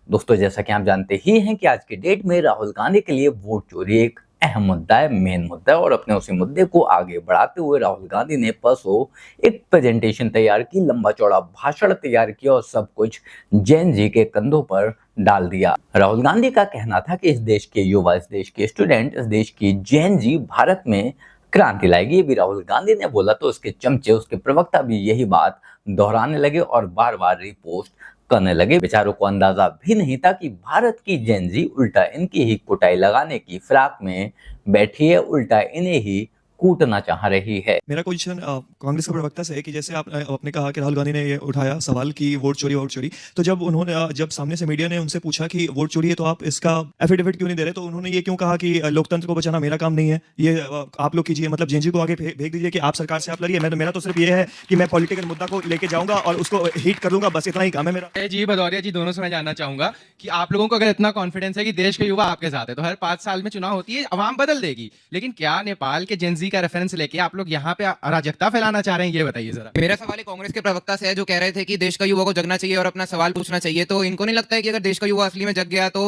दोस्तों, जैसा कि आप जानते ही हैं कि आज की डेट में राहुल गांधी के लिए वोट चोरी एक अहम मुद्दा है, मेन मुद्दा है। और अपने उसी मुद्दे को आगे बढ़ाते हुए राहुल गांधी ने परसों एक प्रेजेंटेशन तैयार की, लंबा चौड़ा भाषण तैयार किया और सब कुछ जैन जी के कंधों पर डाल दिया। राहुल गांधी का कहना था कि इस देश के युवा, इस देश के स्टूडेंट, इस देश की जैन जी भारत में क्रांति लाएगी। ये भी राहुल गांधी ने बोला तो उसके चमचे, उसके प्रवक्ता भी यही बात दोहराने लगे और बार बार रिपोस्ट करने लगे। बेचारों को अंदाजा भी नहीं था कि भारत की जेन जी उल्टा इनकी ही कुटाई लगाने की फिराक में बैठी है, उल्टा इन्हें ही कूटना चाह रही है। मेरा क्वेश्चन कांग्रेस के प्रवक्ता से है कि जैसे आपने कहा कि राहुल गांधी ने ये उठाया सवाल कि वोट चोरी, तो जब उन्होंने जब सामने से मीडिया ने उनसे पूछा कि वोट चोरी है तो आप इसका एफिडेविट क्यों नहीं दे रहे, तो उन्होंने ये क्यों कहा कि लोकतंत्र को बचाना मेरा काम नहीं है, ये आप लोग कीजिए, मतलब जेएनजी को आगे भेज दीजिए कि आप सरकार से आप लड़िए। मेरा तो सिर्फ ये है कि मैं पॉलिटिकल मुद्दा को लेके जाऊंगा और उसको हिट कर दूंगा, बस इतना ही काम है मेरा। जी भदौरिया जी, दोनों से मैं जानना चाहूंगा कि आप लोगों को अगर इतना कॉन्फिडेंस है कि देश के युवा आपके साथ है, तो हर 5 साल में चुनाव होती है, अवाम बदल देगी, लेकिन क्या नेपाल के जेनजी का रेफरेंस लेके आप लोग यहाँ पे अराजकता फैलाना चाह रहे हैं, ये बताइए जरा। मेरा सवाल है कांग्रेस के प्रवक्ता से है जो कह रहे थे कि देश का युवा को जगना चाहिए और अपना सवाल पूछना चाहिए। तो इनको नहीं लगता है कि अगर देश का युवा असली में जग गया तो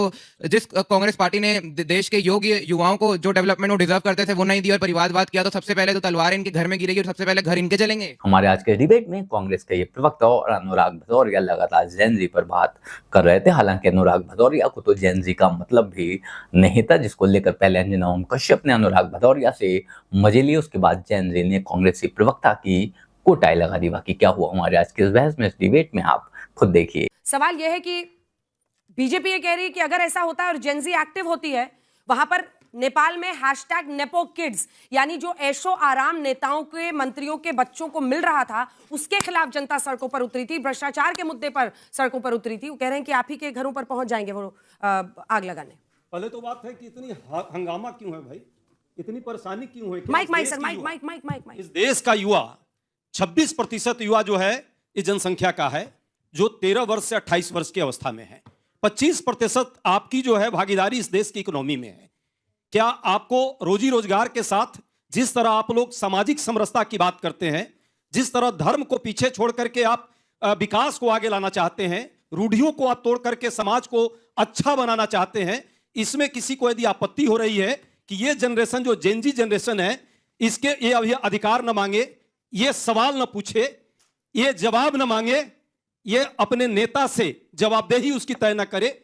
जिस कांग्रेस पार्टी ने देश के योग्य युवाओं को जो डेवलपमेंट वो डिजर्व करते थे वो नहीं दी और परिवारवाद किया, तो सबसे पहले तो तलवार इनके घर में गिरेगी और सबसे पहले घर इनके जलेंगे। हमारे आज के डिबेट में कांग्रेस के ये प्रवक्ता और अनुराग भदौरिया लगातार जेन जी पर बात कर रहे थे। हालांकि अनुराग भदौरिया को तो जेन जी का मतलब भी नहीं था, जिसको लेकर पहले अंजना ओम कश्यप ने अनुराग भदौरिया से मजे लिए, उसके बाद जेन जी ने कांग्रेसी प्रवक्ता की कोटाई लगा दी। बाकी क्या हुआ हमारे आज के इस बहस में, इस डिबेट में, आप खुद देखिए। सवाल यह है कि बीजेपी ये कह रही है कि अगर ऐसा होता है और जेनजी एक्टिव होती है, वहां पर नेपाल में #नेपो किड्स यानी जो ऐशो आराम नेताओं के, मंत्रियों के बच्चों को मिल रहा था, उसके खिलाफ जनता सड़कों पर उतरी थी, भ्रष्टाचार के मुद्दे पर सड़कों पर उतरी थी। वो कह रहे हैं कि आप ही के घरों पर पहुंच जाएंगे वो आग लगाने। पहले तो बात है कि इतनी हंगामा क्यों है भाई, इतनी परेशानी क्यों है? माइक। इस देश का युवा 26% युवा जो है इस जनसंख्या का है, जो 13 वर्ष से 28 वर्ष की अवस्था में है। 25% आपकी जो है भागीदारी इस देश की इकोनॉमी में है। क्या आपको रोजी रोजगार के साथ जिस तरह आप लोग सामाजिक समरसता की बात करते हैं, जिस तरह धर्म को पीछे छोड़ करके आप विकास को आगे लाना चाहते हैं, रूढ़ियों को आप तोड़ करके समाज को अच्छा बनाना चाहते हैं, इसमें किसी को यदि आपत्ति हो रही है कि ये जनरेशन जो जेनजी जनरेशन है, इसके ये अभी अधिकार न मांगे, ये सवाल न पूछे, ये जवाब न मांगे, ये अपने नेता से जवाबदेही उसकी तय न करे,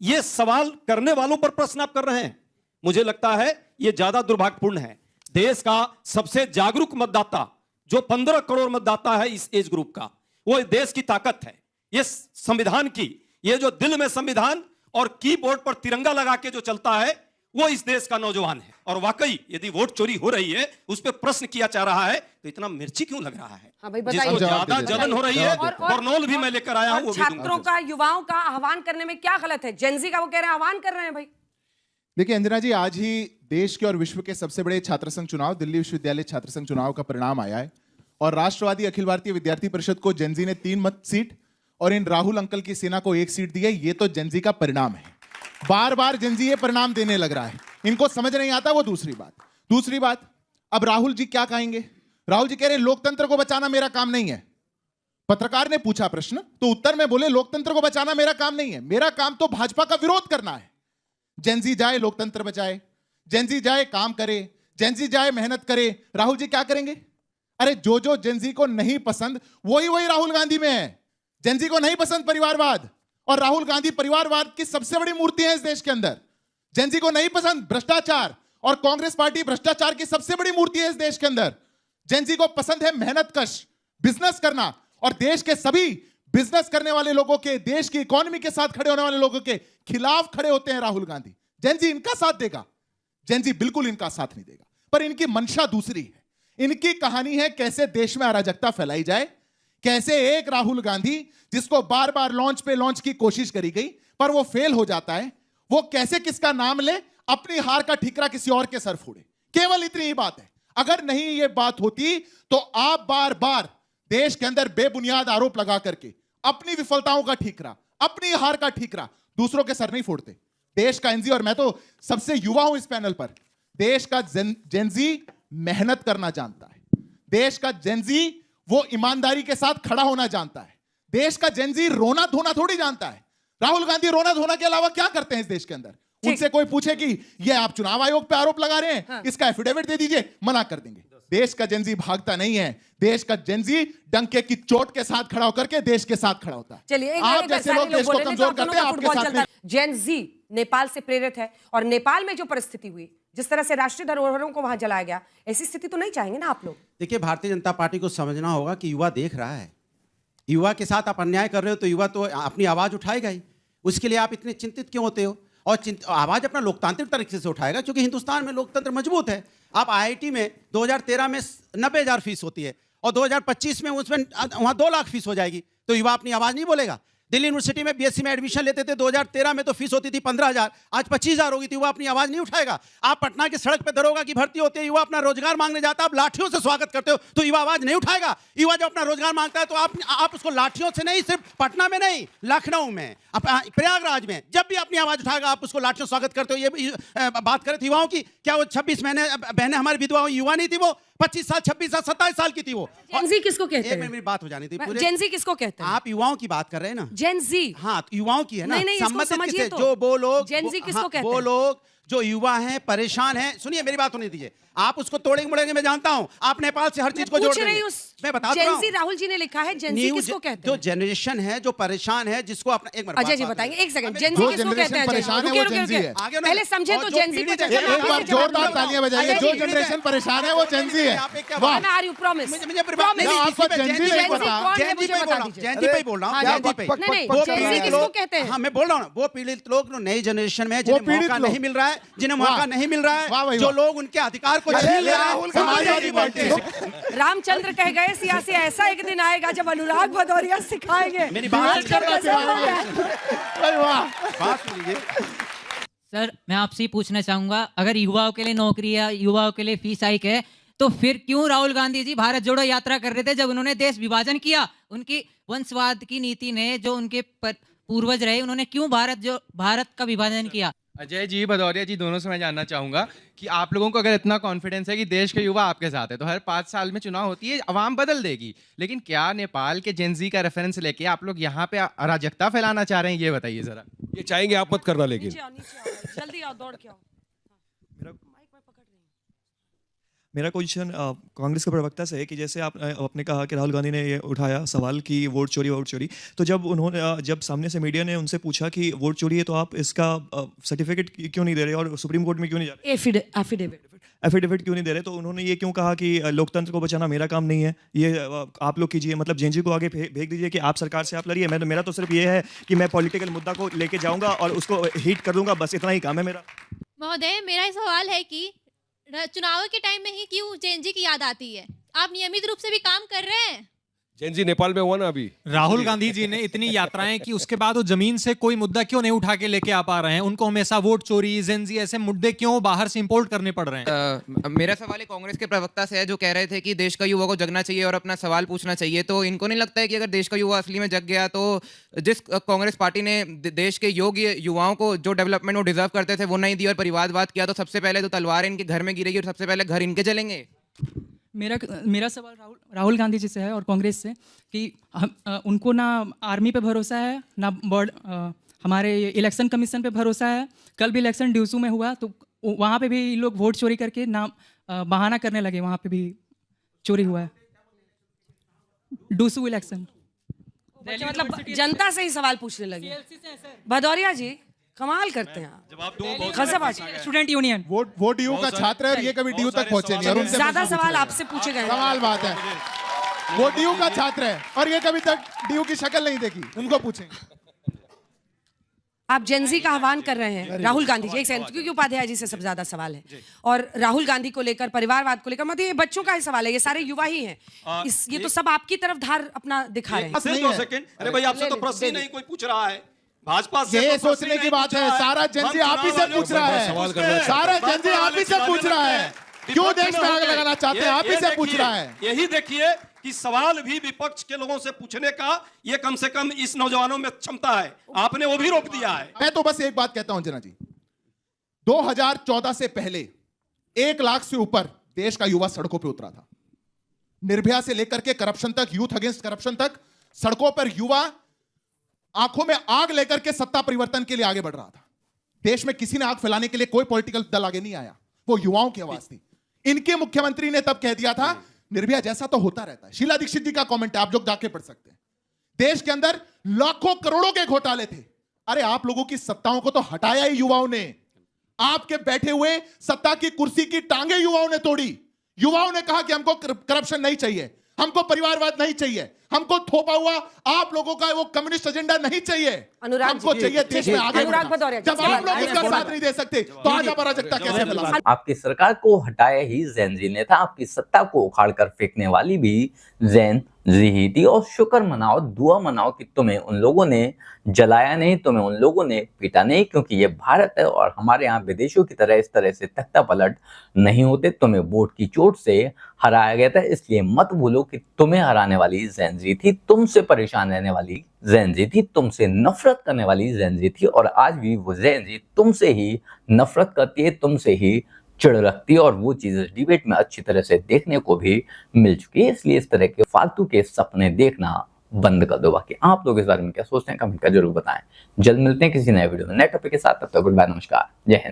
ये सवाल करने वालों पर प्रश्न आप कर रहे हैं, मुझे लगता है ये ज्यादा दुर्भाग्यपूर्ण है। देश का सबसे जागरूक मतदाता जो 15 करोड़ मतदाता है इस एज ग्रुप का, वो देश की ताकत है। ये संविधान की, ये जो दिल में संविधान और कीबोर्ड पर तिरंगा लगा के जो चलता है, वो इस देश का नौजवान है। और वाकई यदि वोट चोरी हो रही है, उस पर प्रश्न किया जा रहा है, तो इतना मिर्ची क्यों लग रहा है? हाँ भाई, जिसको ज्यादा जलन हो रही है, बर्नौल भी मैं लेकर आया हूं। छात्रों का, युवाओं का आह्वान करने में क्या गलत है? जेनजी का वो कह रहे हैं आह्वान कर रहे हैं भाई। देखिए अंजना जी, आज ही देश के और विश्व के सबसे बड़े छात्र संघ चुनाव, दिल्ली विश्वविद्यालय छात्र संघ चुनाव का परिणाम आया है और राष्ट्रवादी अखिल भारतीय विद्यार्थी परिषद को जेनजी ने 3 मत सीट और इन राहुल अंकल की सेना को 1 सीट दी है। ये तो जेनजी का परिणाम है। बार बार जेनजी ये परिणाम देने लग रहा है, इनको समझ नहीं आता। वो दूसरी बात, अब राहुल जी क्या कहेंगे? राहुल जी कह रहे हैं लोकतंत्र को बचाना मेरा काम नहीं है। पत्रकार ने पूछा प्रश्न तो उत्तर में बोले लोकतंत्र को बचाना मेरा काम नहीं है, मेरा काम तो भाजपा का विरोध करना है। जेनजी जाए लोकतंत्र बचाए, जेनजी जाए काम करे, जेनजी जाए मेहनत करे। राहुल जी क्या करेंगे? अरे जो जेनजी को नहीं पसंद वही राहुल गांधी में है। जेनजी को नहीं पसंद परिवारवाद, और राहुल गांधी परिवारवाद की सबसे बड़ी मूर्ति है इस देश के अंदर। जेनजी को नहीं पसंद भ्रष्टाचार, और कांग्रेस पार्टी भ्रष्टाचार की सबसे बड़ी मूर्ति है इस देश के अंदर। जेनजी को पसंद है मेहनतकश बिजनेस करना, और देश के सभी बिजनेस करने वाले लोगों के, देश की इकोनॉमी के साथ खड़े होने वाले लोगों के खिलाफ खड़े होते हैं राहुल गांधी। जेनजी इनका साथ देगा? जेनजी बिल्कुल इनका साथ नहीं देगा। पर इनकी मंशा दूसरी है। इनकी कहानी है कैसे देश में अराजकता फैलाई जाए, कैसे एक राहुल गांधी जिसको बार बार लॉन्च की कोशिश करी गई पर वो फेल हो जाता है, वो कैसे किसका नाम ले, अपनी हार का ठिकरा किसी और के सर फोड़े। केवल इतनी ही बात है। अगर नहीं ये बात होती तो आप बार बार देश के अंदर बेबुनियाद आरोप लगा करके अपनी विफलताओं का ठिकरा, अपनी हार का ठिकरा दूसरों के सर नहीं फोड़ते। देश का एनजी, और मैं तो सबसे युवा हूं इस पैनल पर, देश का जेनजी मेहनत करना जानता है। देश का जेनजी वो ईमानदारी के साथ खड़ा होना जानता है। देश का जेनजी रोना धोना थोड़ी जानता है। राहुल गांधी रोना धोना के अलावा क्या करते हैं इस देश के अंदर? उनसे कोई पूछे कि ये आप चुनाव आयोग पे आरोप लगा रहे हैं, हाँ। इसका एफिडेविट दे दीजिए, मना कर देंगे। देश का जेंजी भागता नहीं है, देश का जेंजी डंके की चोट के साथ खड़ा होकर के देश के साथ खड़ा होता है। चलिए आप जैसे लोग देश को कमजोर करते हैं, आपके साथ नहीं। जेन जी नेपाल से प्रेरित है और नेपाल में जो परिस्थिति हुई, जिस तरह से राष्ट्रीय धरोहरों को वहां जलाया गया, ऐसी स्थिति तो नहीं चाहेंगे ना आप लोग? देखिए, भारतीय जनता पार्टी को समझना होगा कि युवा देख रहा है। युवा के साथ आप अन्याय कर रहे हो तो युवा तो अपनी आवाज उठाएगा ही। उसके लिए आप इतने चिंतित क्यों होते हो? और आवाज अपना लोकतांत्रिक तरीके से उठाएगा, क्योंकि हिंदुस्तान में लोकतंत्र मजबूत है। आप आईआईटी में 2013 में 90,000 फीस होती है और 2025 में उसमें वहां 2 लाख फीस हो जाएगी, तो युवा अपनी आवाज नहीं बोलेगा? दिल्ली यूनिवर्सिटी में बीएससी में एडमिशन लेते थे 2013 में, तो फीस होती थी 15,000, आज 25,000 होगी, तो युवा अपनी आवाज नहीं उठाएगा? आप पटना की सड़क पे दरोगा की भर्ती होती है, युवा अपना रोजगार मांगने जाता है, आप लाठियों से स्वागत करते हो, तो युवा आवाज नहीं उठाएगा? युवा जब अपना रोजगार मांगता है तो आप उसको लाठियों से नहीं, सिर्फ पटना में नहीं, लखनऊ में, प्रयागराज में जब भी अपनी आवाज उठाएगा आप उसको लाठियों से स्वागत करते हो। ये बात करें युवाओं की, क्या वो 26 महीने बहनें हमारी विधवा युवा नहीं थी? वो 25 साल, 26 साल, 27 साल की थी वो। जेन जी किसको कहते एक मिनट हैं? मेरी बात हो जानी थी पूरे। जेन जी किसको कहते हैं? आप युवाओं की बात कर रहे हैं ना? जेन जी। हाँ, तो युवाओं की है ना? नहीं, इसको संबंधित समझिए किसे? तो। जो वो लोग जेन जी किसको कहते वो हैं? लोग जो युवा हैं, परेशान हैं। सुनिए, मेरी बात होने दीजिए। आप उसको तोड़ेंगे मुड़ेंगे, मैं जानता हूं। आप नेपाल से हर चीज को जोड़ देंगे। मैं बता रहा हूं। राहुल जी ने लिखा है, जेन जी किसको कहते जो हैं? जनरेशन है, जो परेशान है, जिसको अपना एक मिनट अजय जी बताएंगे, एक सेकंड, जेन जी किसको कहते हैं? परेशान है वो जेन जी है। पहले समझे तो जेन जी को एक बार जोरदार तालियां बजाइए। जो जनरेशन परेशान है वो जेन जी है। वाह, आर यू प्रॉमिस? आपको जेन जी नहीं पता। जयंती पे ही बोल रहा हूँ, जयंती पे। नहीं, वो जेन जी पीड़ित किसको लोग- कहते हैं? हाँ, मैं बोल रहा हूँ ना, वो पीड़ित लोग नई जनरेशन में जिन्हें पीड़ित मौका लोग। नहीं मिल रहा है, जिन्हें वाह। मौका नहीं मिल रहा वाह भाई है, जो वाह। लोग उनके अधिकार को छीन ले रहे हैं, समाजवादी पार्टी। रामचंद्र कह गए, सियासी ऐसा एक दिन आएगा जब अनुराग भदौरिया सिखाएंगे। मेरी बात बात सुनिए। सर, मैं आपसे ही पूछना चाहूंगा, अगर युवाओं के लिए नौकरी है, युवाओं के लिए फीस हाइक है, तो फिर क्यों राहुल गांधी जी भारत जोड़ो यात्रा कर रहे थे जब उन्होंने देश विभाजन किया? उनकी वंशवाद की नीति ने, जो उनके पूर्वज रहे, उन्होंने क्यों भारत का विभाजन किया? अजय जी, भदौरिया जी, दोनों से मैं जानना चाहूंगा कि आप लोगों को अगर इतना कॉन्फिडेंस है कि देश के युवा आपके साथ है, तो हर 5 साल में चुनाव होती है, अवाम बदल देगी, लेकिन क्या नेपाल के जेनजी का रेफरेंस लेके आप लोग यहाँ पे अराजकता फैलाना चाह रहे हैं? ये बताइए जरा। ये चाहेंगे आप मत करना, लेकिन जल्दी आओ, दौड़ के आओ। मेरा क्वेश्चन कांग्रेस के प्रवक्ता से है कि जैसे आपने कहा कि राहुल गांधी ने ये उठाया सवाल कि वोट चोरी, तो जब सामने से मीडिया ने उनसे पूछा कि वोट चोरी है तो आप इसका सर्टिफिकेट क्यों नहीं दे रहे और सुप्रीम कोर्ट में क्यों नहीं जा रहे, एफिडेविट क्यों नहीं दे रहे, तो उन्होंने ये क्यों कहा कि लोकतंत्र को बचाना मेरा काम नहीं है, ये आप लोग कीजिए, मतलब जेनजी को आगे भेज दीजिए कि आप सरकार से आप लड़िए। मेरा तो सिर्फ ये है कि मैं पॉलिटिकल मुद्दा को लेके जाऊंगा और उसको हिट कर दूंगा, बस इतना ही काम है मेरा। महोदय, मेरा सवाल है कि चुनाव के टाइम में ही क्यों जेनजी की याद आती है? आप नियमित रूप से भी काम कर रहे हैं। जेनजी नेपाल में हुआ ना अभी। राहुल गांधी जी ने इतनी यात्राएं की, उसके बाद वो जमीन से कोई मुद्दा क्यों नहीं उठा के लेके आ पा रहे हैं? उनको हमेशा वोट चोरी, जेनजी ऐसे मुद्दे क्यों बाहर से इंपोर्ट करने पड़ रहे हैं? मेरा सवाल है कांग्रेस के प्रवक्ता से है, जो कह रहे थे कि देश का युवा को जगना चाहिए और अपना सवाल पूछना चाहिए, तो इनको नहीं लगता है कि अगर देश का युवा असली में जग गया तो जिस कांग्रेस पार्टी ने देश के योग्य युवाओं को जो डेवलपमेंट वो डिजर्व करते थे वो नहीं दी और परिवारवाद किया, तो सबसे पहले तो तलवार इनके घर में गिरेगी और सबसे पहले घर इनके जलेंगे? मेरा सवाल राहुल गांधी जी से है और कांग्रेस से कि उनको ना आर्मी पे भरोसा है, ना हमारे इलेक्शन कमीशन पे भरोसा है। कल भी इलेक्शन ड्यूसू में हुआ तो वहाँ पे भी लोग वोट चोरी करके ना बहाना करने लगे, वहाँ पे भी चोरी हुआ है, ड्यूसू इलेक्शन। मतलब जनता से ही सवाल पूछने लगे। भदौरिया जी कमाल करते हैं। स्टूडेंट यूनियन वो डीयू का छात्र है और ये कभी डीयू तक पहुंचे नहीं और उनसे ज्यादा सवाल आपसे पूछे गए। कमाल बात है, वो डीयू का छात्र है और ये कभी तक डीयू की शक्ल नहीं देखी, उनको पूछेंगे। आप जेनजी का आह्वान कर रहे हैं राहुल गांधी जी, एक सेकंड, क्योंकि उपाध्याय जी से सब ज्यादा सवाल है और राहुल गांधी को लेकर, परिवारवाद को लेकर, मतलब ये बच्चों का ही सवाल है, ये सारे युवा ही हैं। ये तो सब आपकी तरफ धार अपना दिखा रहे हैं। अरे भाई, आपसे तो प्रश्न ही नहीं कोई पूछ रहा है। भाजपा से ये सोचने की बात है, सारा जेनजी आप ही से पूछ रहा है, सारा जेनजी आप ही से पूछ रहा है, क्यों देश में आग लगाना चाहते हैं, आप ही से पूछ रहा है। यही देखिए कि सवाल भी विपक्ष के लोगों से पूछने का ये कम से कम इस नौजवानों में क्षमता है, आपने वो भी रोक दिया है। मैं तो बस एक बात कहता हूं जना जी, 2014 से पहले 1 लाख से ऊपर देश का युवा सड़कों पे उतरा था। निर्भया से लेकर के करप्शन तक, यूथ अगेंस्ट करप्शन तक, सड़कों पर युवा आंखों में आग लेकर के सत्ता परिवर्तन के लिए आगे बढ़ रहा था। देश में किसी ने आग फैलाने के लिए कोई पॉलिटिकल दल आगे नहीं आया, वो युवाओं की आवाज थी। इनके मुख्यमंत्री ने तब कह दिया था निर्भया जैसा तो होता रहता है। शीला दीक्षित जी का कमेंट है, आप लोग जाके पढ़ सकते हैं। देश के अंदर लाखों करोड़ों के घोटाले थे। अरे आप लोगों की सत्ताओं को तो हटाया ही युवाओं ने। आपके बैठे हुए सत्ता की कुर्सी की टांगे युवाओं ने तोड़ी। युवाओं ने कहा कि हमको करप्शन नहीं चाहिए, हमको परिवारवाद नहीं चाहिए, हमको थोपा हुआ आप लोगों का वो कम्युनिस्ट एजेंडा नहीं चाहिए, हमको चाहिए देश में आगे बढ़ना। जब आप लोग इसका साथ नहीं दे सकते तो आज आप अराजकता कैसे फैला? आपकी सरकार को हटाया ही जैन जी ने था, आपकी सत्ता को उखाड़ कर फेंकने वाली भी जैन जी ही थी। और शुक्र मनाओ, दुआ मनाओ कि तुम्हें उन लोगों ने जलाया नहीं, तुम्हें उन लोगों ने पीटा नहीं, क्योंकि ये भारत है और हमारे यहाँ विदेशों की तरह इस तरह से तख्ता पलट नहीं होते। तुम्हें वोट की चोट से हराया गया था, इसलिए मत भूलो कि तुम्हें हराने वाली जैन जी थी, तुमसे परेशान रहने वाली जैन जी थी, तुमसे नफरत करने वाली जैन जी थी। और आज भी वो जैन जी तुमसे ही नफरत करती है, तुमसे ही चिढ़ रखती है, और वो चीज डिबेट में अच्छी तरह से देखने को भी मिल चुकी है। इसलिए इस तरह के फालतू के सपने देखना बंद कर दो। बाकी आप लोग इस बारे में क्या सोचते हैं कमेंट कर जरूर बताएं। जल्द मिलते हैं किसी नए वीडियो में नए टॉपिक के साथ, तब तक गुड बाय, नमस्कार, जय हिंद।